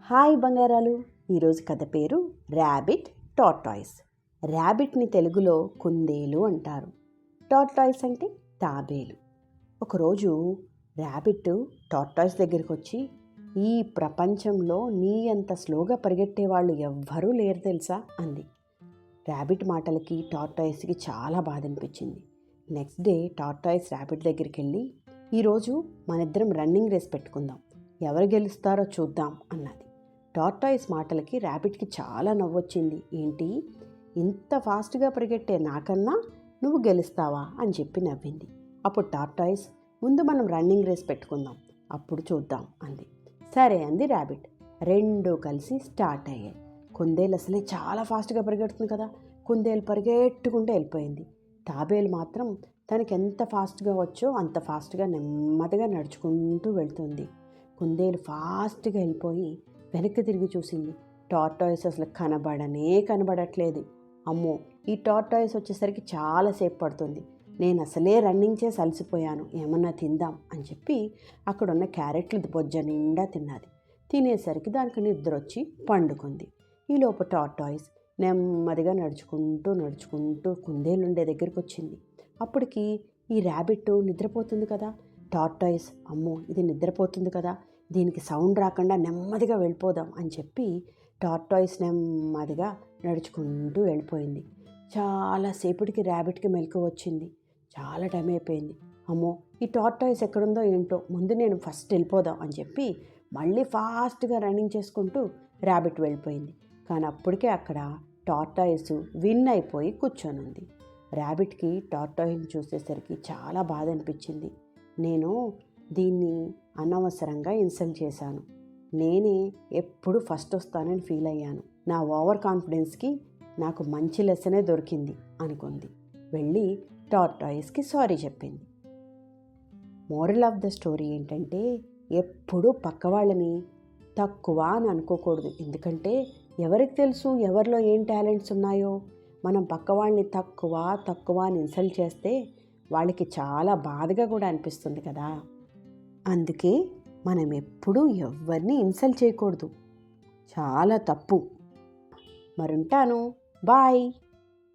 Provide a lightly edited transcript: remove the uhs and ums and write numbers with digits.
Hi బంగారాలు. ఈరోజు కథ పేరు ర్యాబిట్ టార్టాయిస్. ర్యాబిట్ని తెలుగులో కుందేలు అంటారు. టార్టాయిస్ అంటే తాబేలు. ఒకరోజు ర్యాబిట్ టార్టాయిస్ దగ్గరికి వచ్చి, ఈ ప్రపంచంలో నీ అంత స్లోగా పరిగెట్టే వాళ్ళు ఎవ్వరూ లేరు తెలుసా అంది. ర్యాబిట్ మాటలకి టార్టాయిస్కి చాలా బాధ అనిపించింది. నెక్స్ట్ డే టార్టాయిస్ ర్యాబిట్ దగ్గరికి వెళ్ళి, ఈరోజు మనిద్దరం రన్నింగ్ రేస్ పెట్టుకుందాం, ఎవరు గెలుస్తారో చూద్దాం అన్నది. టార్టాయిస్ మాటలకి ర్యాబిట్కి చాలా నవ్వొచ్చింది. ఏంటి, ఇంత ఫాస్ట్గా పరిగెట్టే నాకన్నా నువ్వు గెలుస్తావా అని చెప్పి నవ్వింది. అప్పుడు టార్టాయిస్, ముందు మనం రన్నింగ్ రేస్ పెట్టుకుందాం, అప్పుడు చూద్దాం అంది. సరే అంది ర్యాబిట్. రెండు కలిసి స్టార్ట్ అయ్యాయి. కుందేలు అసలే చాలా ఫాస్ట్గా పరిగెడుతుంది కదా, కుందేలు పరిగెట్టుకుంటూ వెళ్ళిపోయింది. తాబేలు మాత్రం తనకి ఎంత ఫాస్ట్గా వచ్చో అంత ఫాస్ట్గా నెమ్మదిగా నడుచుకుంటూ వెళ్తుంది. కుందేలు ఫాస్ట్గా వెళ్ళిపోయి వెనక్కి తిరిగి చూసింది. టార్టాయిస్ అసలు కనబడట్లేదు. అమ్మో, ఈ టార్టాయిస్ వచ్చేసరికి చాలాసేపు పడుతుంది, నేను అసలే రన్నింగ్ చేసి అలసిపోయాను, ఏమన్నా తిందాం అని చెప్పి అక్కడున్న క్యారెట్లు బొజ్జ నిండా తిన్నది. తినేసరికి దానికి నిద్ర వచ్చి పండుకుంది. ఈలోపు టార్టాయిస్ నెమ్మదిగా నడుచుకుంటూ కుందేలుండే దగ్గరికి వచ్చింది. అప్పటికి ఈ ర్యాబిట్ నిద్రపోతుంది కదా. టార్టాయిస్, అమ్మో ఇది నిద్రపోతుంది కదా, దీనికి సౌండ్ రాకుండా నెమ్మదిగా వెళ్ళిపోదాం అని చెప్పి టార్టాయిస్ నెమ్మదిగా నడుచుకుంటూ వెళ్ళిపోయింది. చాలాసేపటికి ర్యాబిట్కి మెలకు వచ్చింది. చాలా టైం అయిపోయింది. అమ్మో, ఈ టార్టాయిస్ ఎక్కడుందో ఏంటో, ముందు నేను ఫస్ట్ వెళ్ళిపోదాం అని చెప్పి మళ్ళీ ఫాస్ట్గా రన్నింగ్ చేసుకుంటూ ర్యాబిట్ వెళ్ళిపోయింది. కానీ అప్పటికే అక్కడ టార్టాయిస్ విన్ అయిపోయి కూర్చొని ఉంది. ర్యాబిట్కి టార్టాయిస్ని చూసేసరికి చాలా బాధ అనిపించింది. నేను దీన్ని అనవసరంగా ఇన్సల్ట్ చేశాను, నేనే ఎప్పుడు ఫస్ట్ వస్తానని ఫీల్ అయ్యాను, నా ఓవర్ కాన్ఫిడెన్స్కి నాకు మంచి లెసనే దొరికింది అనుకుంది. వెళ్ళి టార్టాయిస్కి సారీ చెప్పింది. మోరల్ ఆఫ్ ద స్టోరీ ఏంటంటే, ఎప్పుడూ పక్క వాళ్ళని తక్కువ అని అనుకోకూడదు. ఎందుకంటే ఎవరికి తెలుసు ఎవరిలో ఏం టాలెంట్స్ ఉన్నాయో. మనం పక్క వాళ్ళని తక్కువ అని ఇన్సల్ట్ చేస్తే వాళ్ళకి చాలా బాధగా కూడా అనిపిస్తుంది కదా. అందుకే మనం ఎప్పుడూ ఎవరిని ఇన్సల్ట్ చేయకూడదు, చాలా తప్పు. మరుంటాను, బాయ్.